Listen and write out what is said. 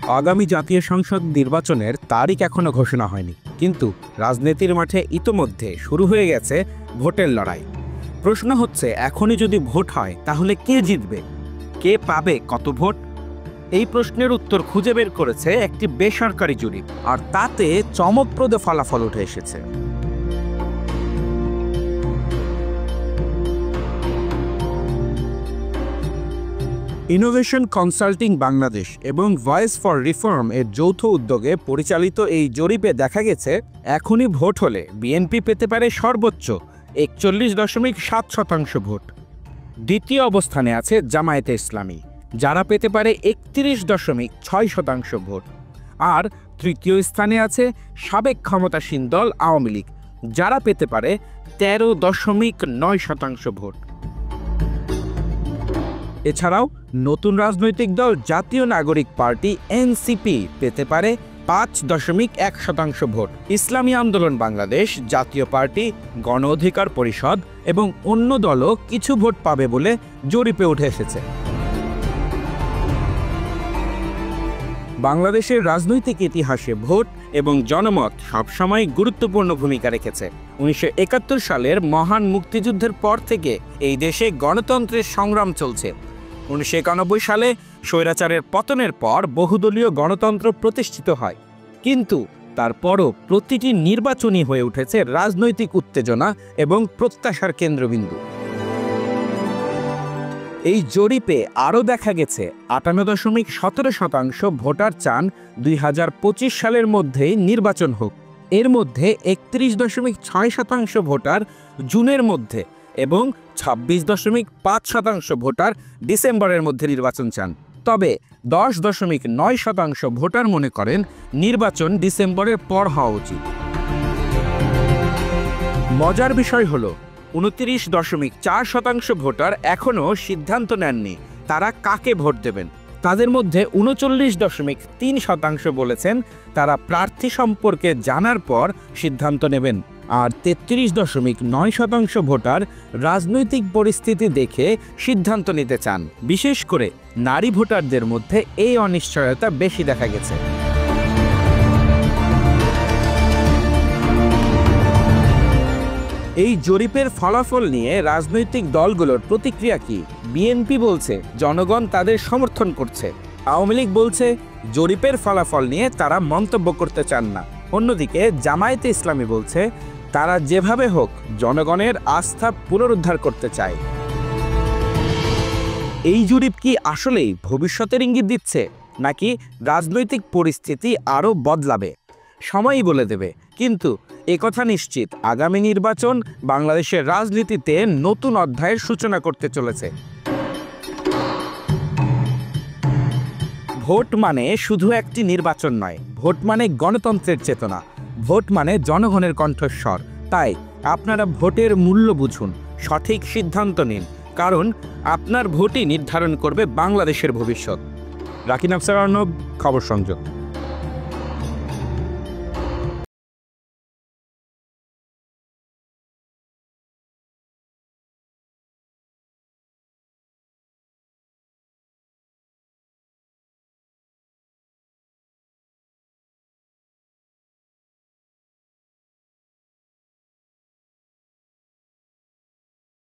আগামী জাতীয় সংসদ নির্বাচনের তারিখ এখনো ঘোষণা হয়নি, কিন্তু রাজনীতির মাঠে ইতোমধ্যে শুরু হয়ে গেছে ভোটের লড়াই। প্রশ্ন হচ্ছে, এখনই যদি ভোট হয় তাহলে কে জিতবে, কে পাবে কত ভোট? এই প্রশ্নের উত্তর খুঁজে বের করেছে একটি বেসরকারি জরিপ, আর তাতে চমকপ্রদ ফলাফল উঠে এসেছে। ইনোভেশন কনসাল্টিং বাংলাদেশ এবং ভয়েস ফর রিফর্ম এর যৌথ উদ্যোগে পরিচালিত এই জরিপে দেখা গেছে, এখনই ভোট হলে বিএনপি পেতে পারে সর্বোচ্চ 41.7% ভোট। দ্বিতীয় অবস্থানে আছে জামায়াতে ইসলামী, যারা পেতে পারে 31.6% ভোট। আর তৃতীয় স্থানে আছে সাবেক ক্ষমতাসীন দল আওয়ামী লীগ, যারা পেতে পারে 13.9% ভোট। এছাড়াও নতুন রাজনৈতিক দল জাতীয় নাগরিক পার্টি এনসিপি পেতে পারে 5.1% ভোট। ইসলামী আন্দোলন বাংলাদেশ, জাতীয় পার্টি, গণ অধিকার পরিষদ এবং অন্য দলও কিছু ভোট পাবে বলে জরিপে উঠে এসেছে। বাংলাদেশের রাজনৈতিক ইতিহাসে ভোট এবং জনমত সবসময় গুরুত্বপূর্ণ ভূমিকা রেখেছে। 1971 সালের মহান মুক্তিযুদ্ধের পর থেকে এই দেশে গণতন্ত্রের সংগ্রাম চলছে। 1991 সালে স্বৈরাচারের পতনের পর বহুদলীয় গণতন্ত্র প্রতিষ্ঠিত হয়, কিন্তু তারপরও প্রতিটি নির্বাচনই হয়ে উঠেছে রাজনৈতিক উত্তেজনা এবং প্রত্যাশার কেন্দ্রবিন্দু। এই জরিপে আরও দেখা গেছে 58.17% ভোটার চান 2025 সালের মধ্যেই নির্বাচন হোক। এর মধ্যে 31.6% ভোটার জুনের মধ্যে এবং 26.5% ভোটার ডিসেম্বরের মধ্যে নির্বাচন চান। তবে 10.9% ভোটার মনে করেন নির্বাচন ডিসেম্বরের পর হওয়া উচিত। মজার বিষয় হলো, 29.4% ভোটার এখনও সিদ্ধান্ত নেননি তারা কাকে ভোট দেবেন। তাদের মধ্যে 39.3% বলেছেন তারা প্রার্থী সম্পর্কে জানার পর সিদ্ধান্ত নেবেন, আর 33.9% ভোটার রাজনৈতিক পরিস্থিতি দেখে সিদ্ধান্ত নিতে চান। বিশেষ করে নারী ভোটারদের মধ্যে এই অনিশ্চয়তা বেশি দেখা গেছে। এই জরিপের ফলাফল নিয়ে রাজনৈতিক দলগুলোর প্রতিক্রিয়া কি? বিএনপি বলছে জনগণ তাদের সমর্থন করছে, আওয়ামী লীগ বলছে জরিপের ফলাফল নিয়ে তারা মন্তব্য করতে চান না। অন্যদিকে জামায়াতে ইসলামী বলছে তারা যেভাবে হোক জনগণের আস্থা পুনরুদ্ধার করতে চায়। এই জরিপ কি আসলেই ভবিষ্যতের ইঙ্গিত দিচ্ছে, নাকি রাজনৈতিক পরিস্থিতি আরও বদলাবে? সময়ই বলে দেবে। কিন্তু একথা নিশ্চিত, আগামী নির্বাচন বাংলাদেশের রাজনীতিতে নতুন অধ্যায়ের সূচনা করতে চলেছে। ভোট মানে শুধু একটি নির্বাচন নয়, ভোট মানে গণতন্ত্রের চেতনা, ভোট মানে জনগণের কণ্ঠস্বর। তাই আপনারা ভোটের মূল্য বুঝুন, সঠিক সিদ্ধান্ত নিন, কারণ আপনার ভোটই নির্ধারণ করবে বাংলাদেশের ভবিষ্যৎ। রাকিব আফসার অর্ণব, খবর সংযোগ।